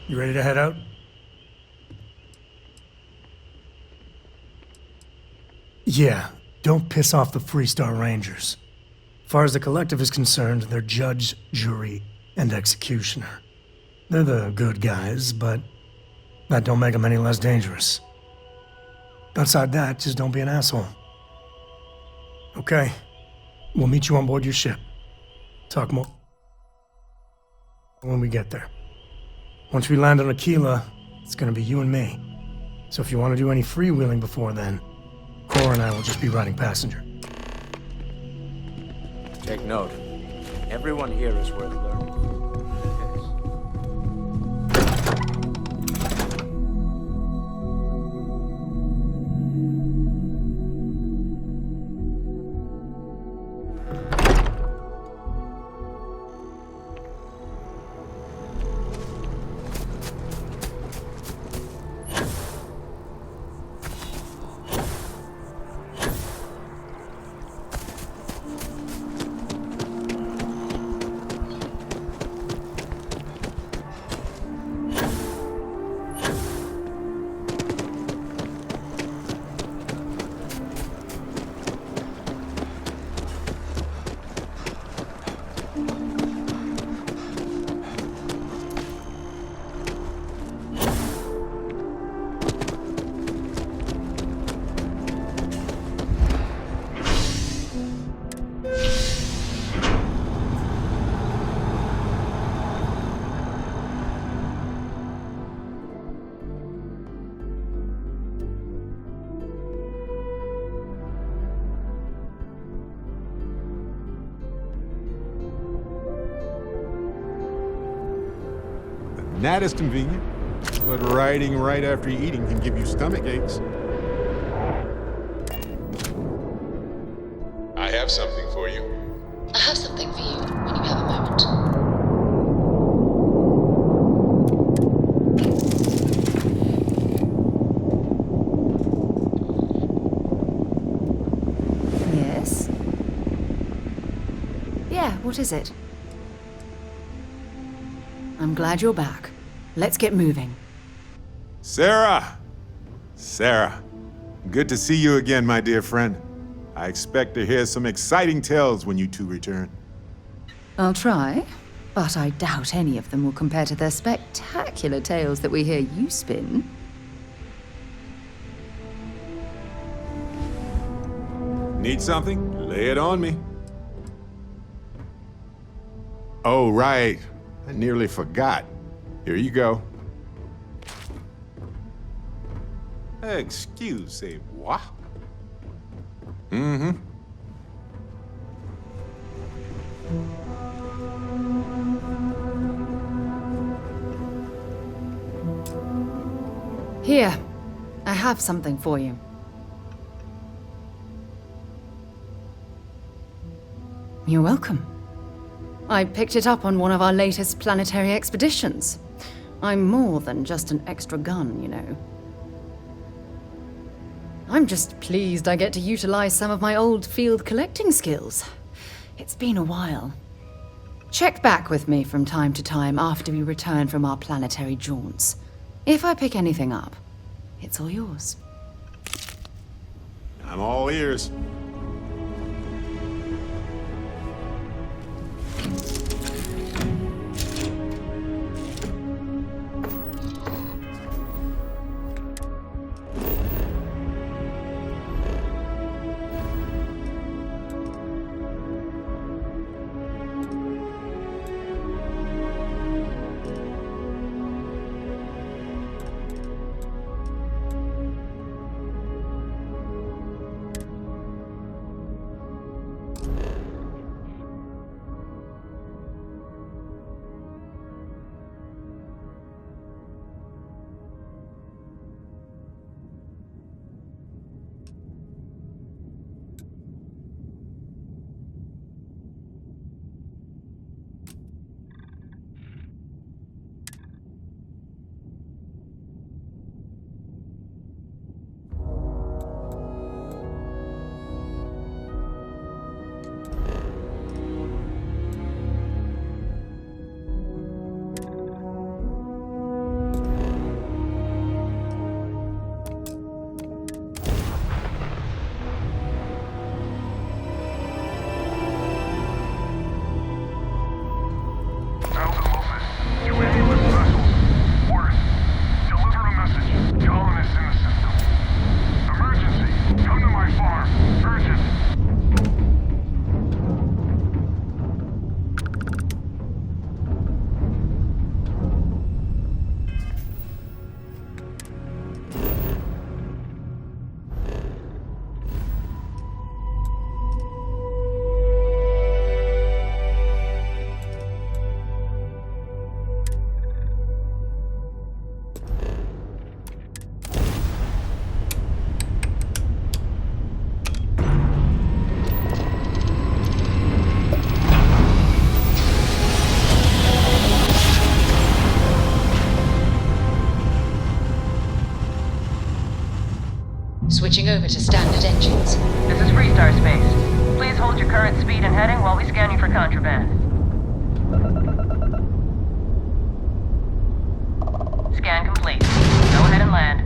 You ready to head out? Yeah, don't piss off the Freestar Rangers. As far as the Collective is concerned, they're judge, jury, and executioner. They're the good guys, but that don't make them any less dangerous. Outside that, just don't be an asshole. Okay, we'll meet you on board your ship. Talk more when we get there. Once we land on Aquila, it's gonna be you and me. So if you want to do any freewheeling before then, Cora and I will just be riding passenger. Take note. Everyone here is worth learning. That is convenient, but riding right after eating can give you stomach aches. I have something for you. I have something for you when you have a moment. Yes? Yeah, what is it? I'm glad you're back. Let's get moving. Sarah! Sarah, good to see you again, my dear friend. I expect to hear some exciting tales when you two return. I'll try, but I doubt any of them will compare to the spectacular tales that we hear you spin. Need something? Lay it on me. Oh, right. I nearly forgot. Here you go. Excusez-moi. Mm-hmm. Here, I have something for you. You're welcome. I picked it up on one of our latest planetary expeditions. I'm more than just an extra gun, you know. I'm just pleased I get to utilize some of my old field collecting skills. It's been a while. Check back with me from time to time after we return from our planetary jaunts. If I pick anything up, it's all yours. I'm all ears. your current speed and heading while we scan you for contraband. Scan complete. Go ahead and land.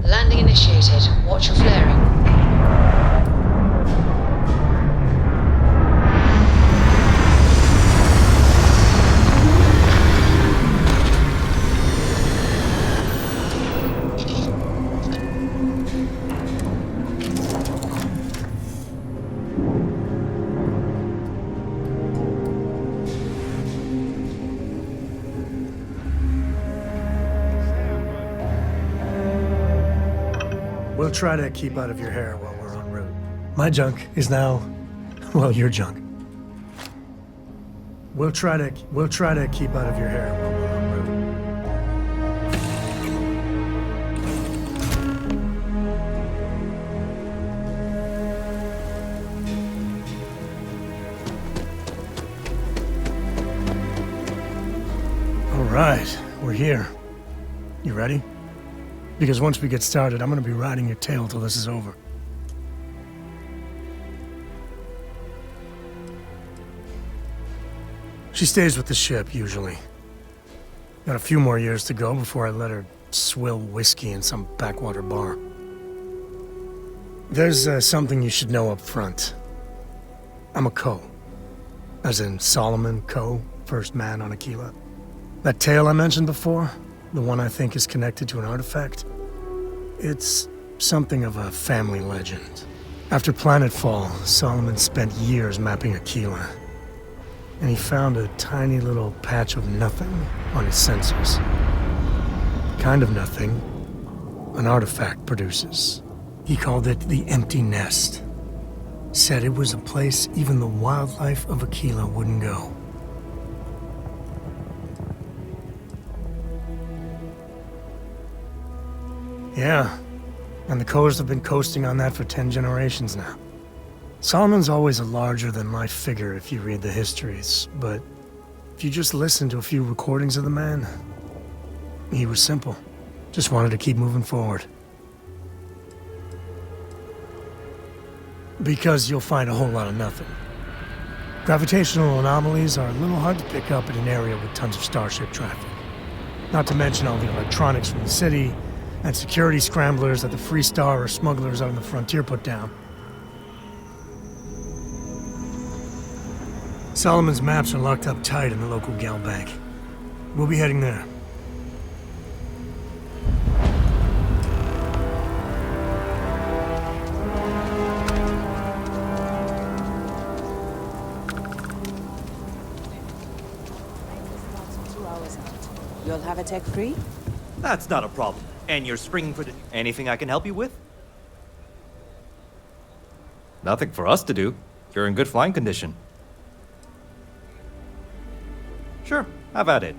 Landing initiated. Watch your flaring. We'll try to keep out of your hair while we're en route. My junk is now, well, your junk. We'll try to keep out of your hair while we're en route. All right, we're here. You ready? Because once we get started, I'm gonna be riding your tail till this is over. She stays with the ship, usually. Got a few more years to go before I let her swill whiskey in some backwater bar. There's something you should know up front. I'm a Co. As in Solomon Co., first man on Aquila. That tale I mentioned before, the one I think is connected to an artifact, it's something of a family legend. After planetfall, Solomon spent years mapping Aquila, and he found a tiny little patch of nothing on his sensors. The kind of nothing an artifact produces. He called it the Empty Nest. Said it was a place even the wildlife of Aquila wouldn't go. Yeah, and the Coast have been coasting on that for 10 generations now. Solomon's always a larger-than-life figure if you read the histories, but if you just listen to a few recordings of the man, he was simple. Just wanted to keep moving forward. Because you'll find a whole lot of nothing. Gravitational anomalies are a little hard to pick up in an area with tons of starship traffic. Not to mention all the electronics from the city, and security scramblers that the Free Star or smugglers out on the frontier put down. Solomon's maps are locked up tight in the local gal bank. We'll be heading there. You'll have a tech free? That's not a problem. And you're springing for the... Anything I can help you with? Nothing for us to do. You're in good flying condition. Sure, have at it.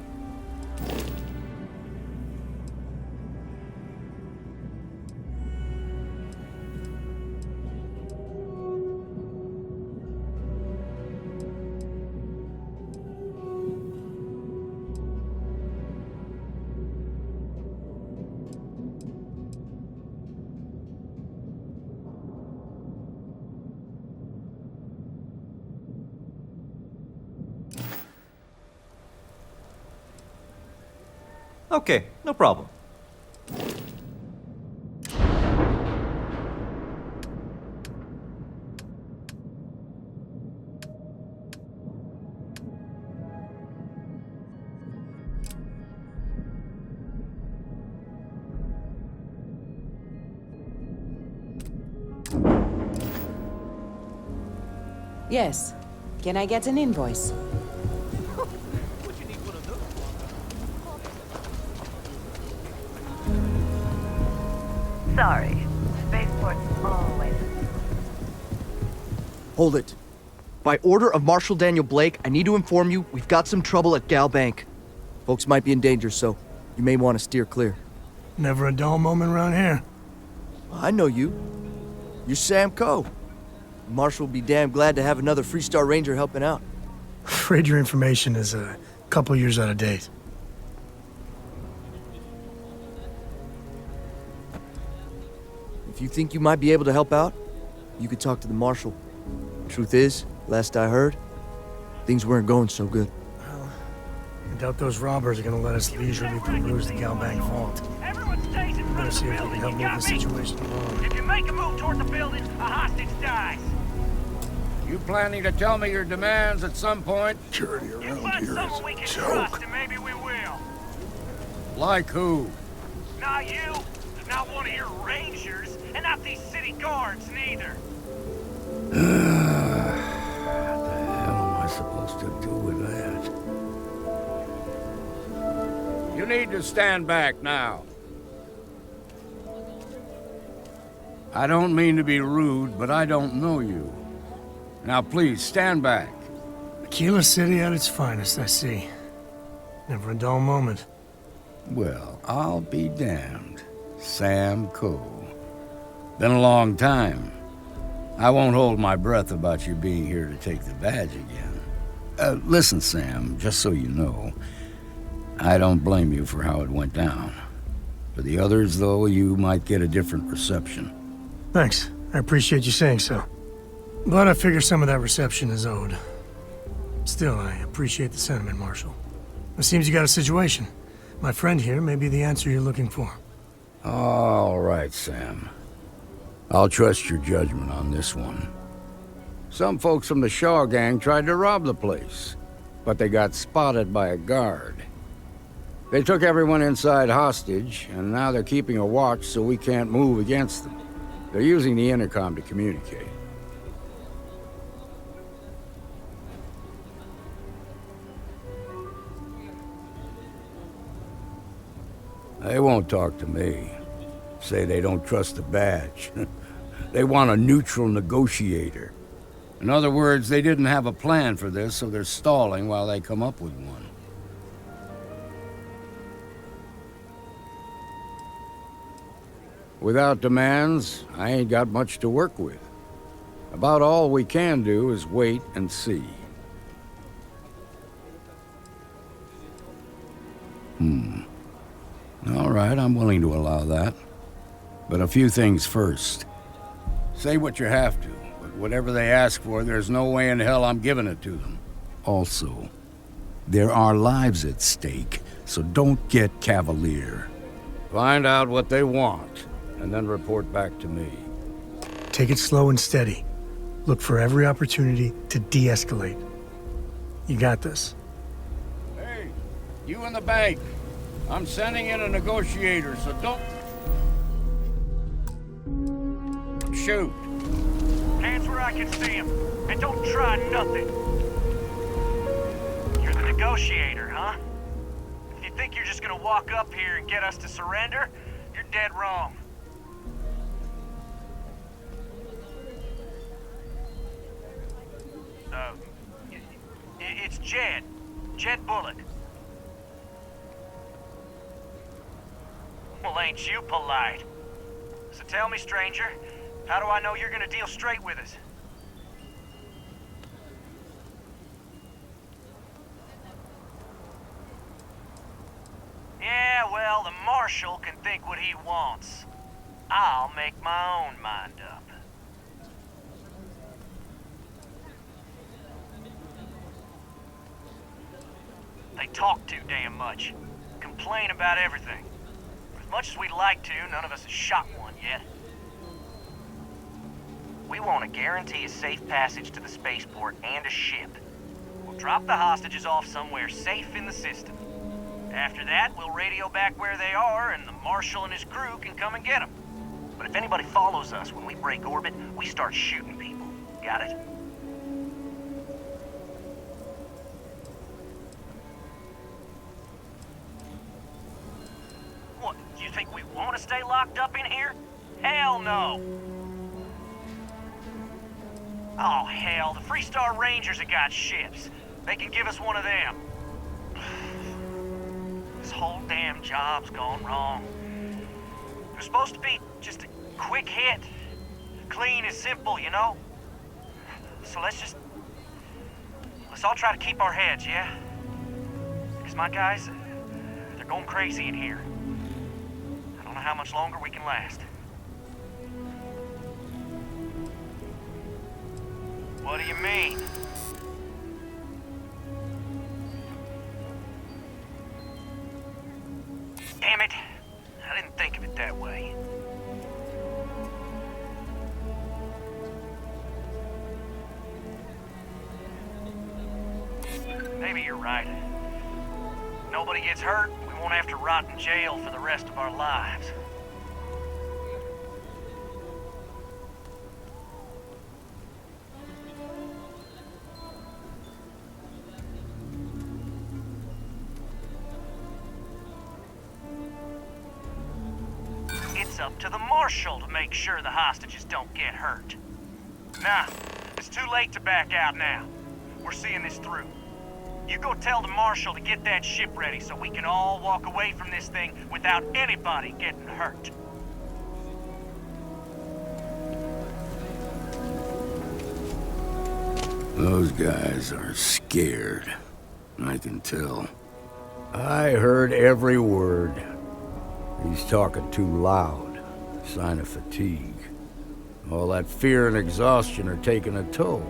Okay, no problem. Yes. Can I get an invoice? Sorry. Spaceport's always... Hold it. By order of Marshal Daniel Blake, I need to inform you we've got some trouble at Gal Bank. Folks might be in danger, so you may want to steer clear. Never a dull moment around here. I know you. You're Sam Coe. Marshal will be damn glad to have another Freestar Ranger helping out. Afraid your information is a couple years out of date. If you think you might be able to help out, you could talk to the Marshal. Truth is, last I heard, things weren't going so good. Well, I doubt those robbers are gonna let us leisurely peruse the Galbank vault. We better see if we can help move the situation along. If you make a move toward the building, a hostage dies. You planning to tell me your demands at some point? Security around here is a joke. And maybe we will. Like who? Not you, not one of your rangers, and not these city guards neither. What the hell am I supposed to do with that? You need to stand back now. I don't mean to be rude, but I don't know you. Now please, stand back. Aquila City at its finest, I see. Never a dull moment. Well, I'll be damned. Sam Coe. Been a long time. I won't hold my breath about you being here to take the badge again. Listen, Sam, just so you know, I don't blame you for how it went down. For the others, though, you might get a different reception. Thanks. I appreciate you saying so. But I figure some of that reception is owed. Still, I appreciate the sentiment, Marshal. It seems you got a situation. My friend here may be the answer you're looking for. All right, Sam. I'll trust your judgment on this one. Some folks from the Shaw gang tried to rob the place, but they got spotted by a guard. They took everyone inside hostage, and now they're keeping a watch so we can't move against them. They're using the intercom to communicate. They won't talk to me. Say they don't trust the badge. They want a neutral negotiator. In other words, they didn't have a plan for this, so they're stalling while they come up with one. Without demands, I ain't got much to work with. About all we can do is wait and see. All right, I'm willing to allow that. But a few things first. Say what you have to, but whatever they ask for, there's no way in hell I'm giving it to them. Also, there are lives at stake, so don't get cavalier. Find out what they want, and then report back to me. Take it slow and steady. Look for every opportunity to de-escalate. You got this. Hey, you in the bank. I'm sending in a negotiator, so don't shoot. Hands where I can see him, and don't try nothing. You're the negotiator, huh? If you think you're just gonna walk up here and get us to surrender, you're dead wrong. It's Jed. Jed Bullock. Well, ain't you polite? So tell me, stranger, how do I know you're gonna deal straight with us? Yeah, well, the Marshal can think what he wants. I'll make my own mind up. They talk too damn much. Complain about everything. But as much as we'd like to, none of us has shot one yet. We want to guarantee a safe passage to the spaceport and a ship. We'll drop the hostages off somewhere safe in the system. After that, we'll radio back where they are, and the Marshal and his crew can come and get them. But if anybody follows us when we break orbit, we start shooting people. Got it? What, you think we want to stay locked up in here? Hell no! Oh, hell, the Freestar Rangers have got ships. They can give us one of them. This whole damn job's gone wrong. It was supposed to be just a quick hit. Clean and simple, you know? So let's all try to keep our heads, yeah? Because my guys, they're going crazy in here. I don't know how much longer we can last. What do you mean? Damn it. I didn't think of it that way. Maybe you're right. Nobody gets hurt, we won't have to rot in jail for the rest of our lives. It's up to the Marshal to make sure the hostages don't get hurt. Nah, it's too late to back out now. We're seeing this through. You go tell the Marshal to get that ship ready so we can all walk away from this thing without anybody getting hurt. Those guys are scared. I can tell. I heard every word. He's talking too loud. Sign of fatigue. All that fear and exhaustion are taking a toll.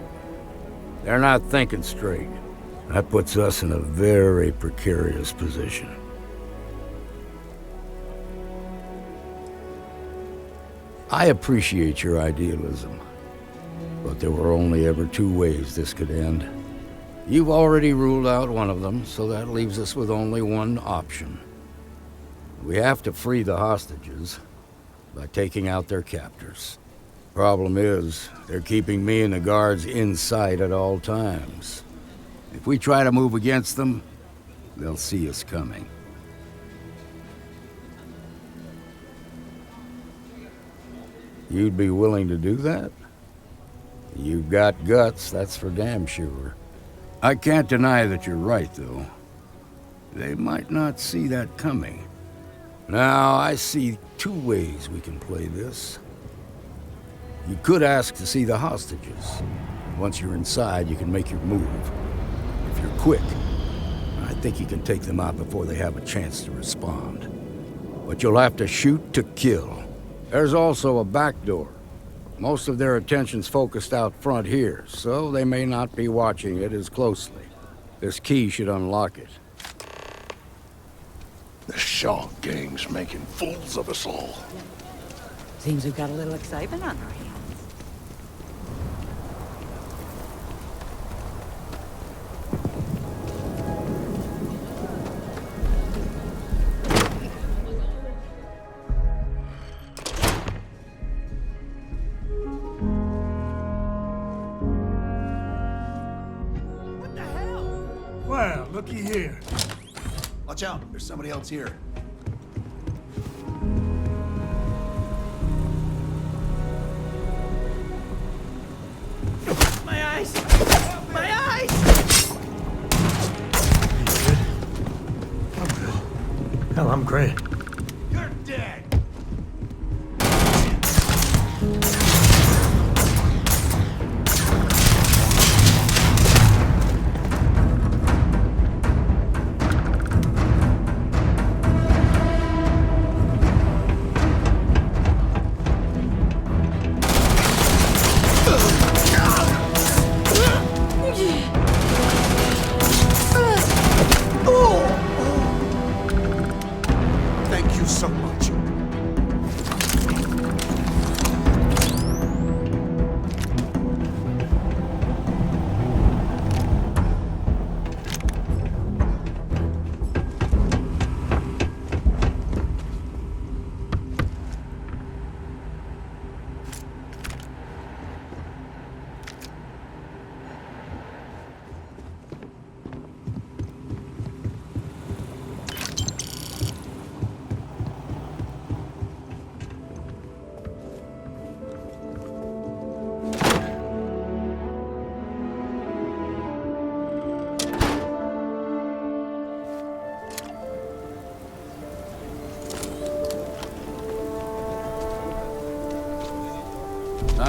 They're not thinking straight. That puts us in a very precarious position. I appreciate your idealism, but there were only ever two ways this could end. You've already ruled out one of them, so that leaves us with only one option. We have to free the hostages by taking out their captors. Problem is, they're keeping me and the guards in sight at all times. If we try to move against them, they'll see us coming. You'd be willing to do that? You've got guts, that's for damn sure. I can't deny that you're right, though. They might not see that coming. Now, I see two ways we can play this. You could ask to see the hostages. Once you're inside, you can make your move. If you're quick, I think you can take them out before they have a chance to respond. But you'll have to shoot to kill. There's also a back door. Most of their attention's focused out front here, so they may not be watching it as closely. This key should unlock it. The Shaw gang's making fools of us all. Seems we've got a little excitement on our hands. Well, looky here. Watch out, there's somebody else here. My eyes! My eyes! You good? I'm good. Hell, I'm great. You're dead!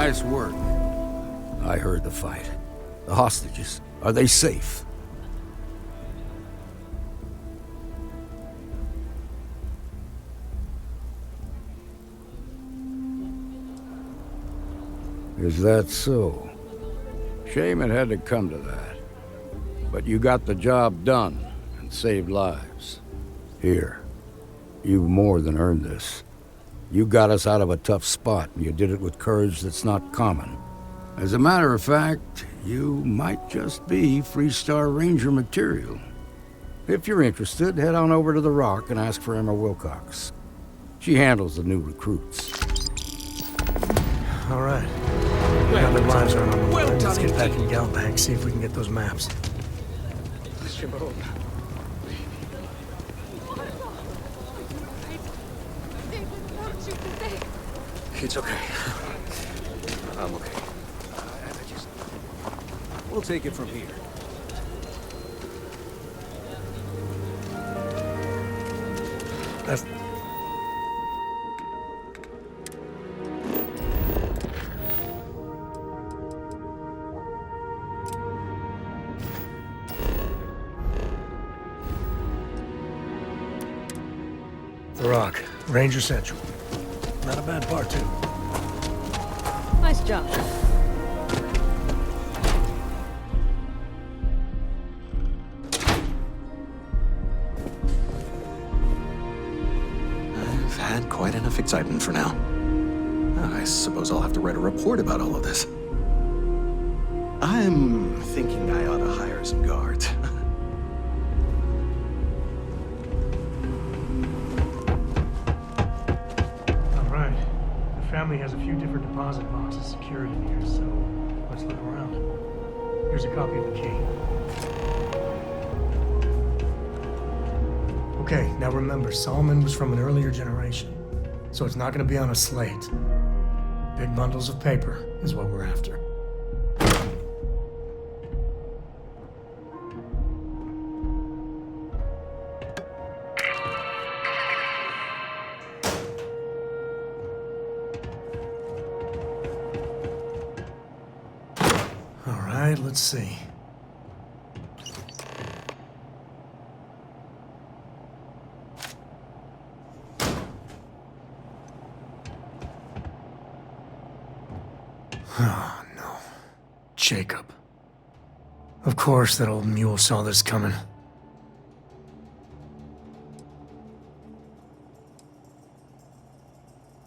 Nice work. I heard the fight. The hostages, are they safe? Is that so? Shame it had to come to that. But you got the job done and saved lives. Here, you've more than earned this. You got us out of a tough spot, and you did it with courage that's not common. As a matter of fact, you might just be Freestar Ranger material. If you're interested, head on over to the Rock and ask for Emma Wilcox. She handles the new recruits. All right. Now the lives are on the line. Let's get back in Galbank, see if we can get those maps. It's okay. I'm okay. We'll take it from here. That's... The Rock, Ranger Central. Not a bad part, too. Nice job. I've had quite enough excitement for now. I suppose I'll have to write a report about all of this. I'm thinking I ought to hire some guards. Family has a few different deposit boxes secured in here, so let's look around. Here's a copy of the key. Okay, now remember, Solomon was from an earlier generation, so it's not going to be on a slate. Big bundles of paper is what we're after. Let's see. Oh, no. Jacob. Of course that old mule saw this coming.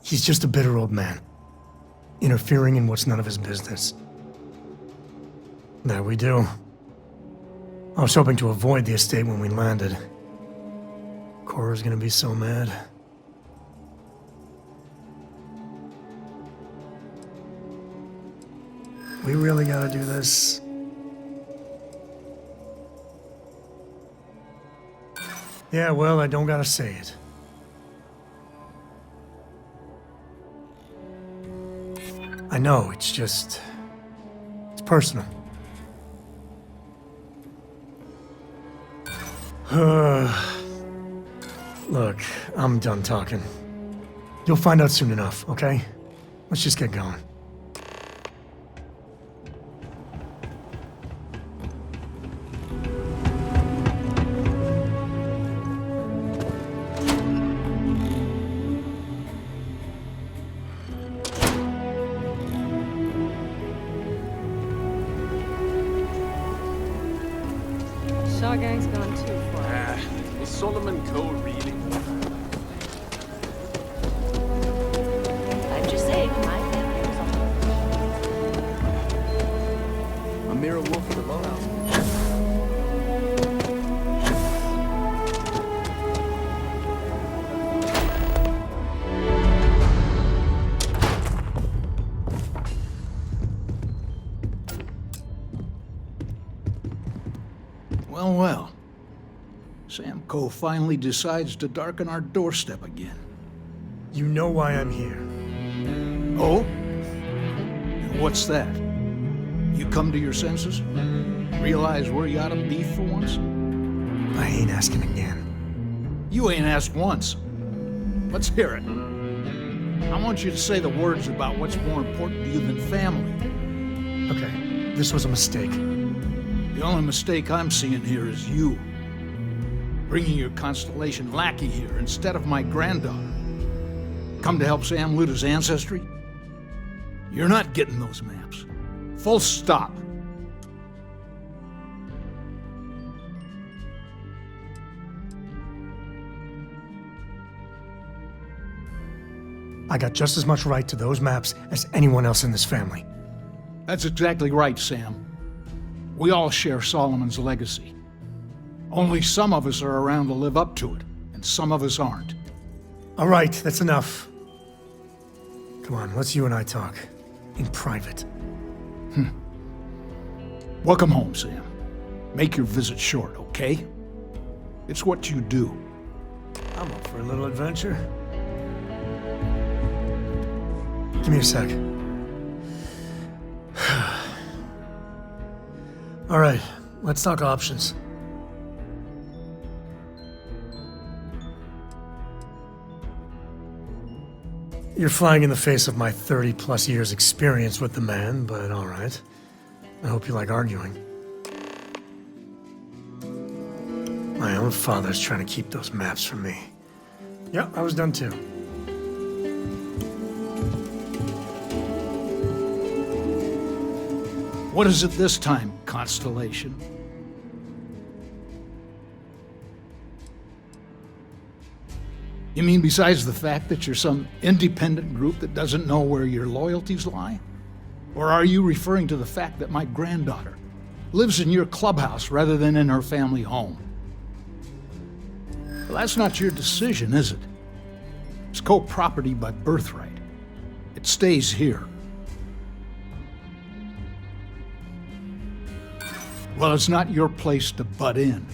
He's just a bitter old man, interfering in what's none of his business. There we do. I was hoping to avoid the estate when we landed. Cora's gonna be so mad. We really gotta do this? Yeah, well, I don't gotta say it. I know, it's just... it's personal. Look, I'm done talking. You'll find out soon enough, okay? Let's just get going. Shaw Gang's gone too far. Is Solomon Cole really? I'm just saying, my family was A mirror wolf in the boathouse. Well, well. Sam Coe finally decides to darken our doorstep again. You know why I'm here. Oh? And what's that? You come to your senses? Realize where you ought to be for once? I ain't asking again. You ain't asked once. Let's hear it. I want you to say the words about what's more important to you than family. Okay, this was a mistake. The only mistake I'm seeing here is you. Bringing your Constellation lackey here instead of my granddaughter. Come to help Sam loot his ancestry? You're not getting those maps. Full stop. I got just as much right to those maps as anyone else in this family. That's exactly right, Sam. We all share Solomon's legacy. Only some of us are around to live up to it, and some of us aren't. All right, that's enough. Come on, let's you and I talk. In private. Welcome home, Sam. Make your visit short, okay? It's what you do. I'm up for a little adventure. Give me a sec. All right, let's talk options. You're flying in the face of my 30-plus years experience with the man, but all right. I hope you like arguing. My own father's trying to keep those maps from me. Yeah, I was done too. What is it this time, Constellation? You mean besides the fact that you're some independent group that doesn't know where your loyalties lie? Or are you referring to the fact that my granddaughter lives in your clubhouse rather than in her family home? Well, that's not your decision, is it? It's co-property by birthright. It stays here. Well, it's not your place to butt in.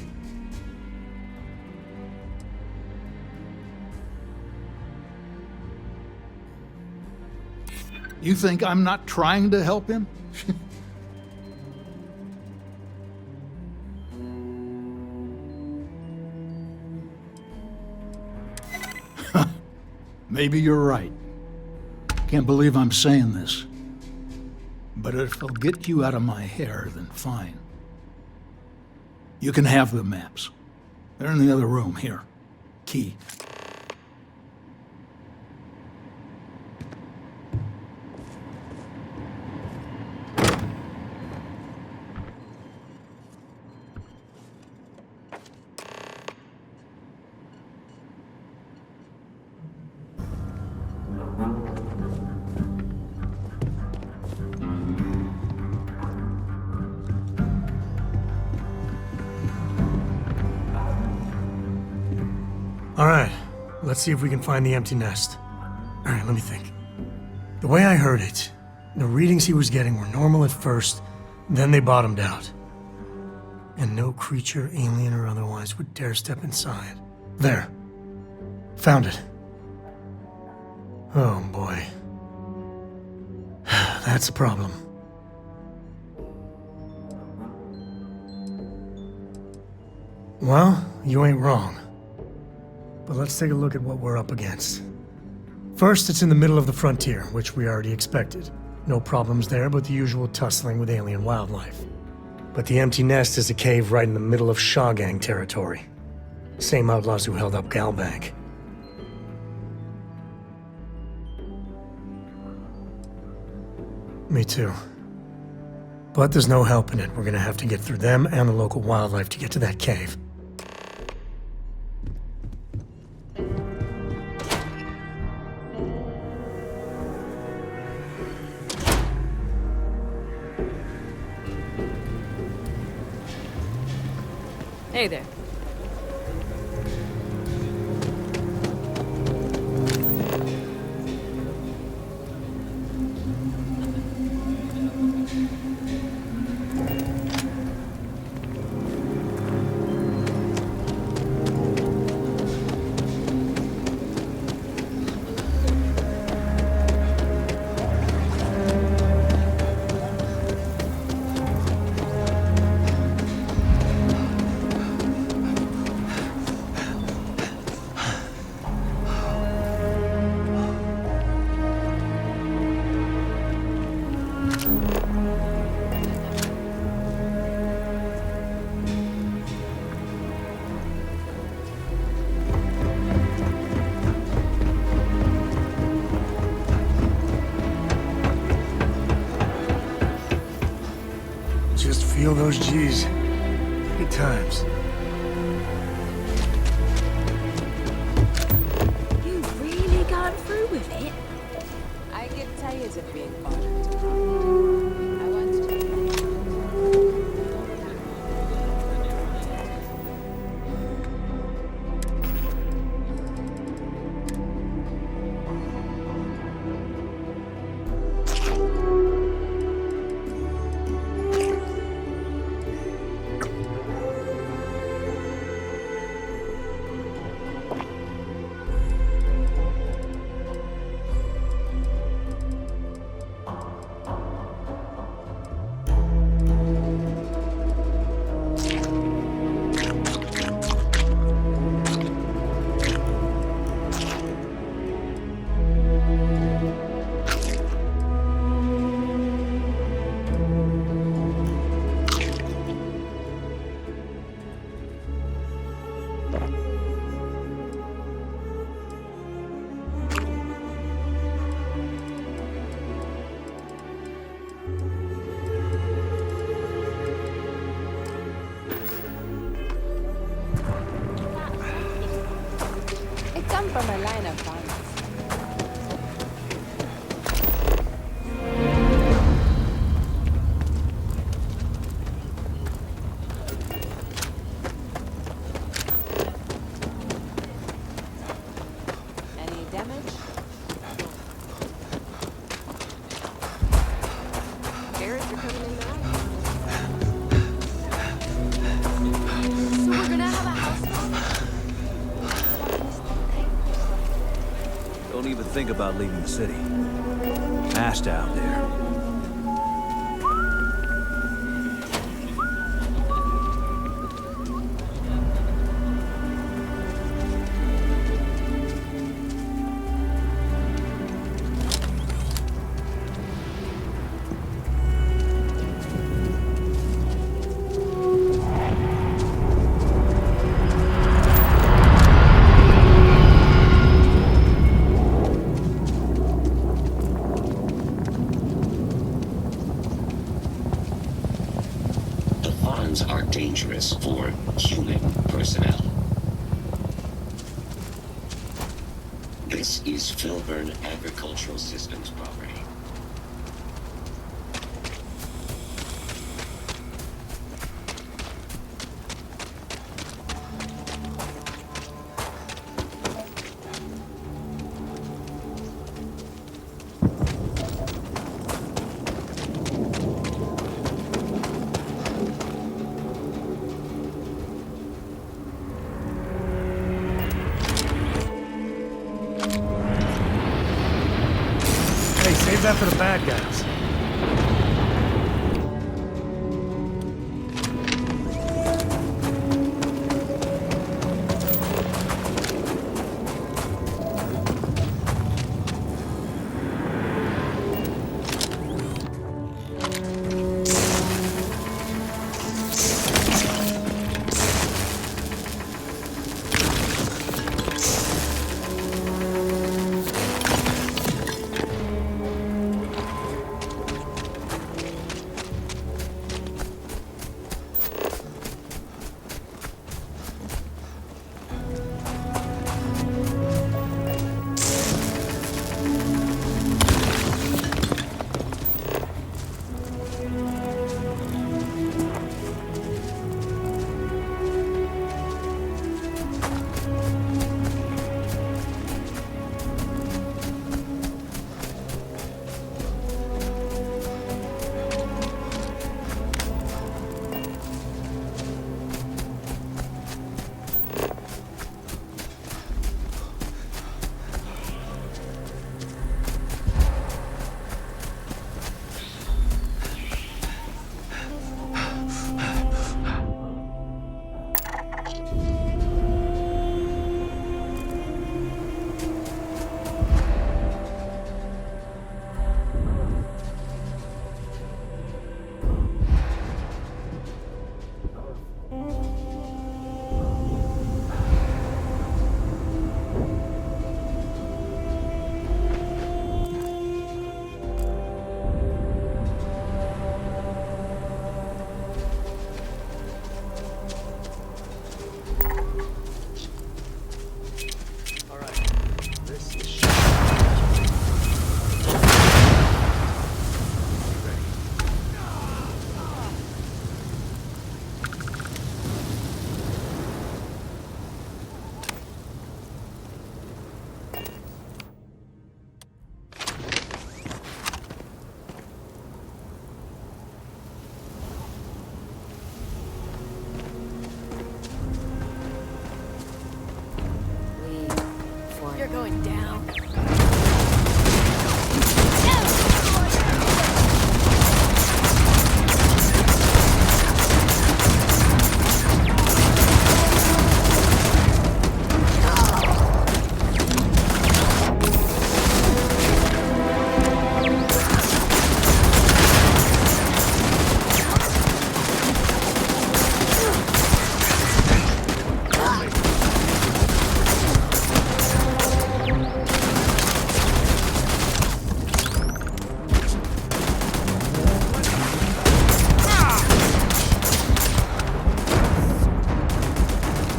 You think I'm not trying to help him? Maybe you're right. Can't believe I'm saying this. But if it'll get you out of my hair, then fine. You can have the maps. They're in the other room, here. Key. All right, let's see if we can find the empty nest. All right, let me think. The way I heard it, the readings he was getting were normal at first, then they bottomed out. And no creature, alien or otherwise, would dare step inside. There. Found it. Oh boy. That's a problem. Well, you ain't wrong. But let's take a look at what we're up against. First, it's in the middle of the frontier, which we already expected. No problems there, but the usual tussling with alien wildlife. But the empty nest is a cave right in the middle of Shaw Gang territory. Same outlaws who held up Galbank. Me too. But there's no helping it. We're gonna have to get through them and the local wildlife to get to that cave. Hey there. feel those G's. Good times. You really got through with it? I get tired of being bothered. I want to. From a line of violence. Any damage? Garrett, you're coming in now? So we're gonna have a house party? Don't even think about leaving the city. Past out there. Are dangerous for human personnel. This is Filburn Agricultural Systems property. Save that for the bad guys.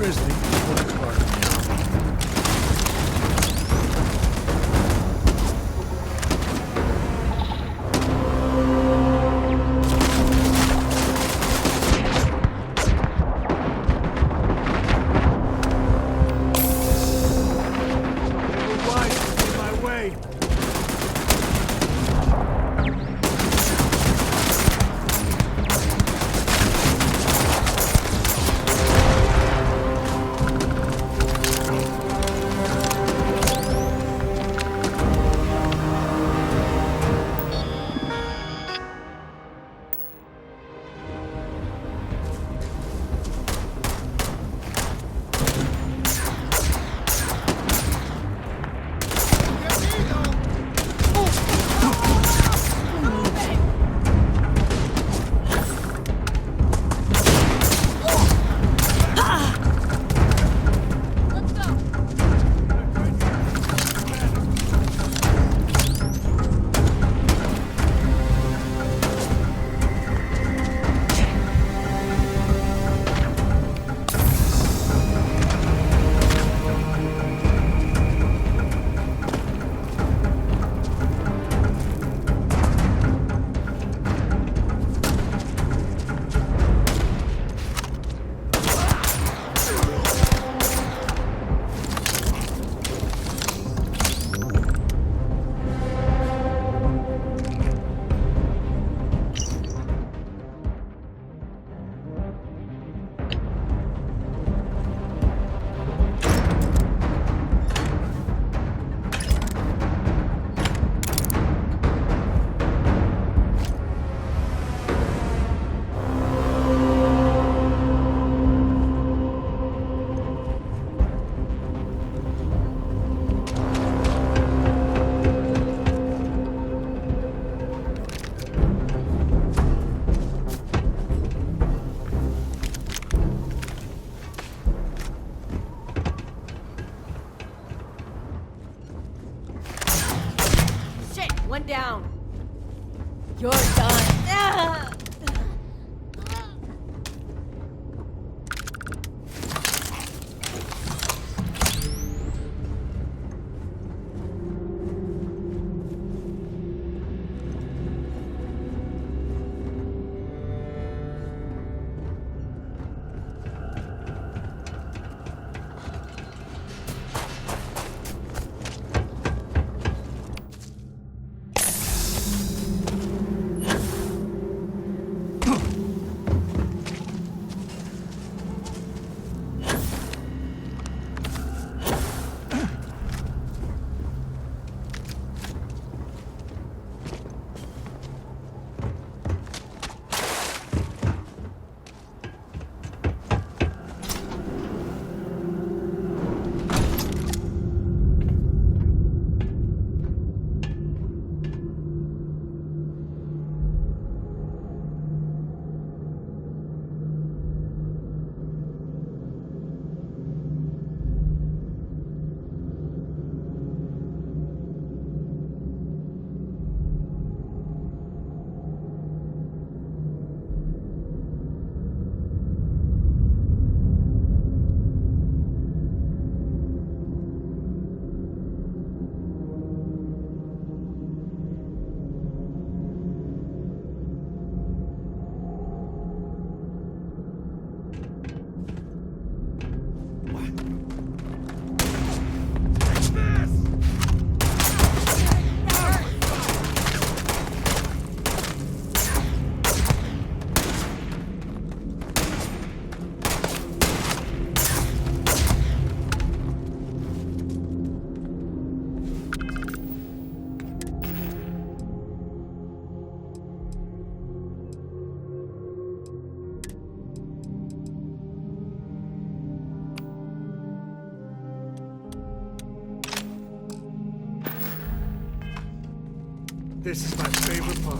Grizzly, important part of the hobby. One down. You're done. Ah! This is my favorite part.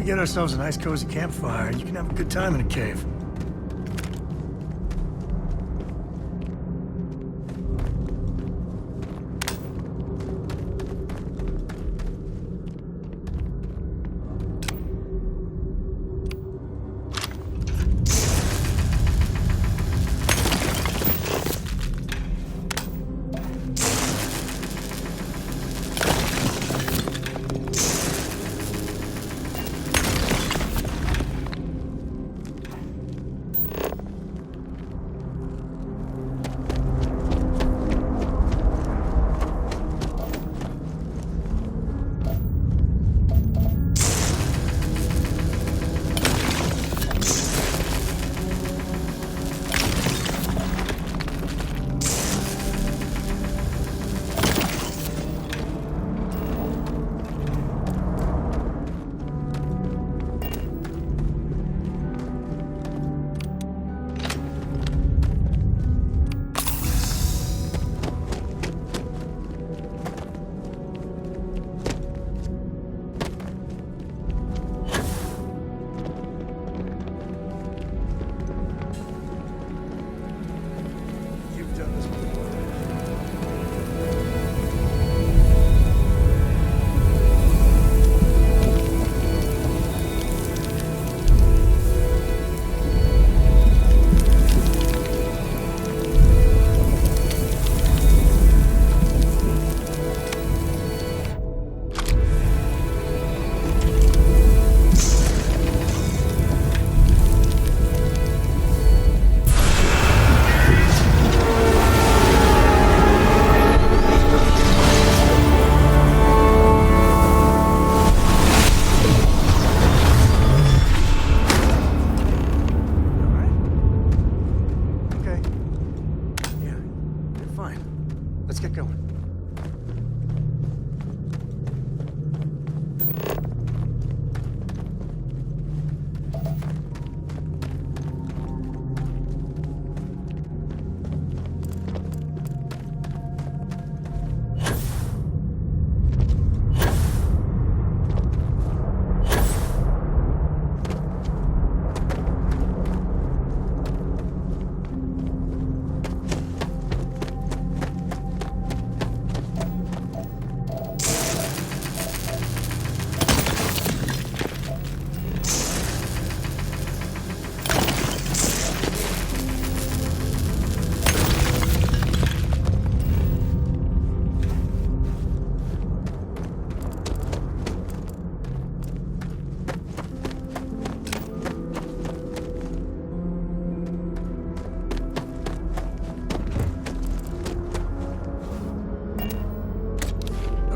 we get ourselves a nice cozy campfire, you can have a good time in a cave.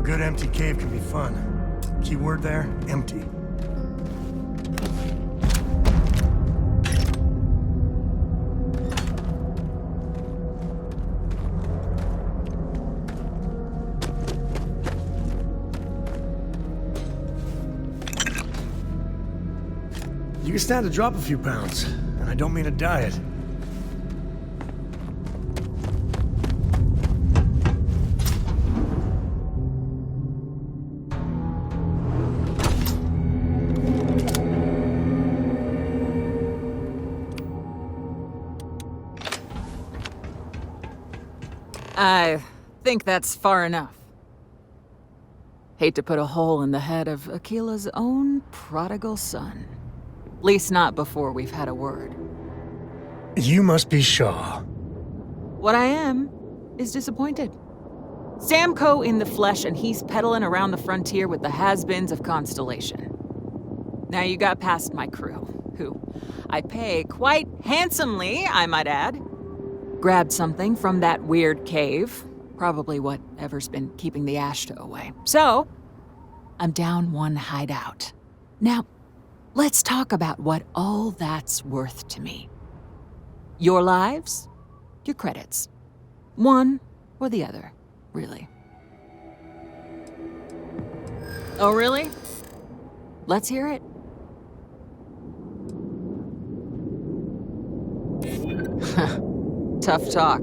Good empty cave can be fun. Keyword there, empty. You can stand to drop a few pounds, and I don't mean a diet. I think that's far enough. Hate to put a hole in the head of Akila's own prodigal son. At least not before we've had a word. You must be Shaw. What I am is disappointed. Samco in the flesh, and he's peddling around the frontier with the has-beens of Constellation. Now you got past my crew, who I pay quite handsomely, I might add. Grabbed something from that weird cave. Probably whatever's been keeping the Ashta away. So, I'm down one hideout. Now, let's talk about what all that's worth to me. Your lives, your credits. One or the other, really. Oh, really? Let's hear it. Tough talk.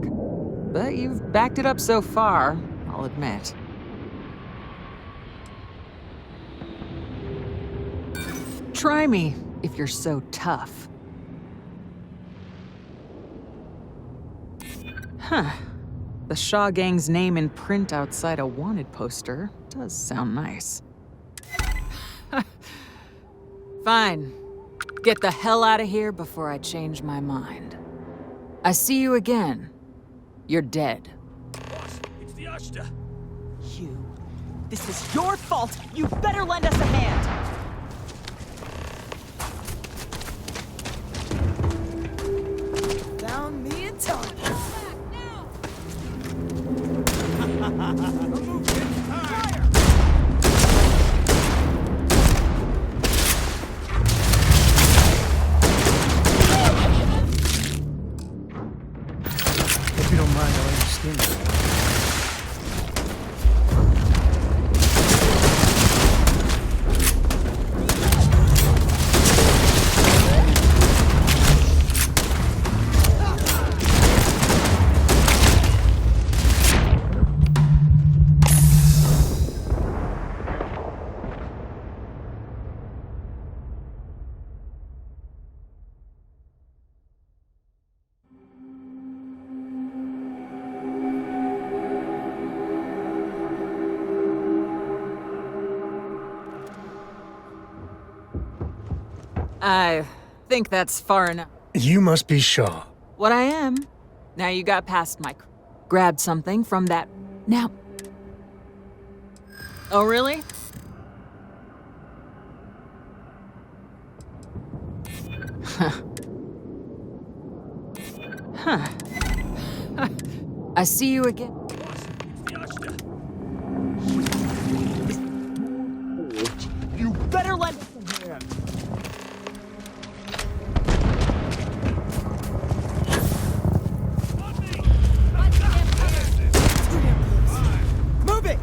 But you've backed it up so far, I'll admit. Try me, if you're so tough. Huh. The Shaw Gang's name in print outside a wanted poster does sound nice. Fine. Get the hell out of here before I change my mind. I see you again. You're dead. Boss, it's the Ashta. You. This is your fault. You better lend us a hand. Found me a ton. If you don't mind, I'll let you skin it. I think that's far enough. You must be Shaw. What I am. Now you got past my... Grabbed something from that... Now... Oh, really? Huh. I see you again. You better lend us a hand. Move it!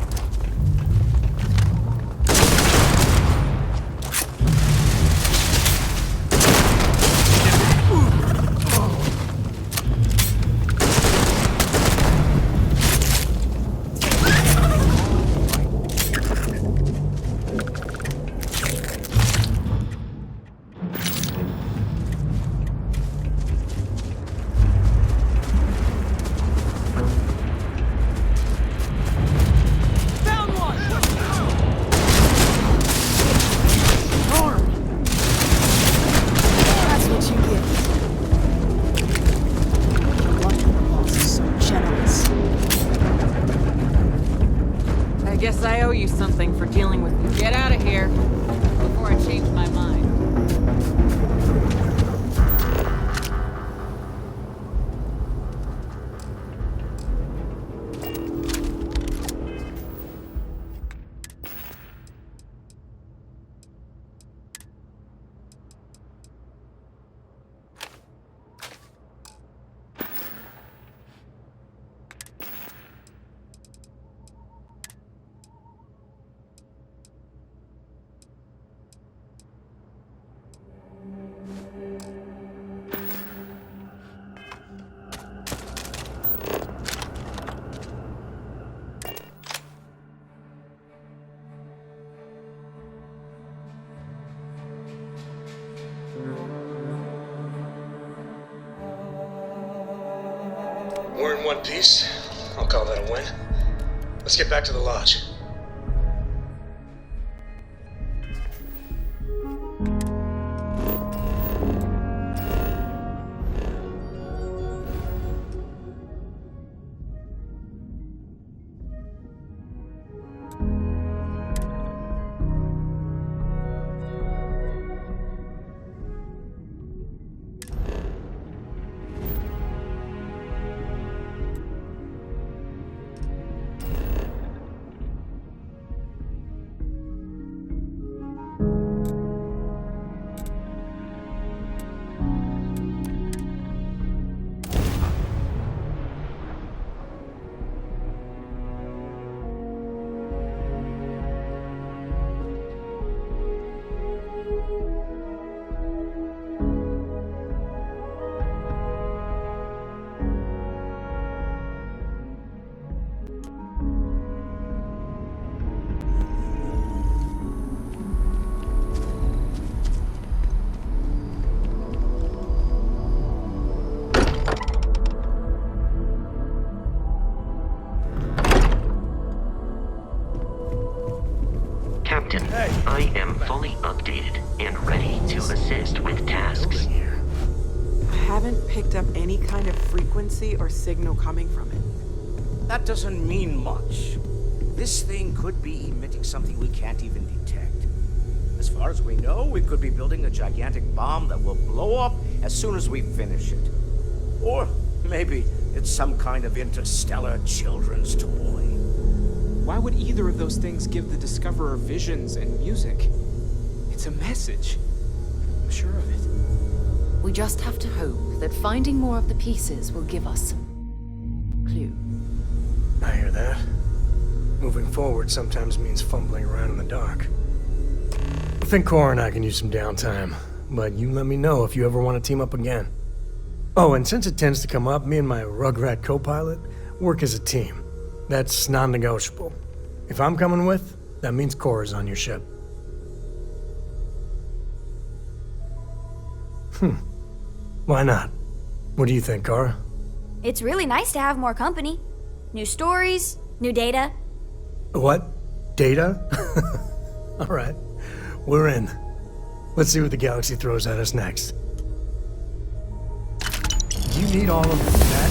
Guess I owe you something for dealing with me. Get out of here before I change my mind. We're in one piece. I'll call that a win. Let's get back to the lodge. to assist with tasks. I haven't picked up any kind of frequency or signal coming from it. That doesn't mean much. This thing could be emitting something we can't even detect. As far as we know, we could be building a gigantic bomb that will blow up as soon as we finish it. Or maybe it's some kind of interstellar children's toy. Why would either of those things give the Discoverer visions and music? It's a message. I'm sure of it. We just have to hope that finding more of the pieces will give us some clue. I hear that. Moving forward sometimes means fumbling around in the dark. I think Cora and I can use some downtime, but you let me know if you ever want to team up again. Oh, and since it tends to come up, me and my Rugrat co-pilot work as a team. That's non-negotiable. If I'm coming with, that means Cora's on your ship. Why not? What do you think, Cora? It's really nice to have more company. New stories, new data. What? Data? All right. We're in. Let's see what the galaxy throws at us next. You need all of that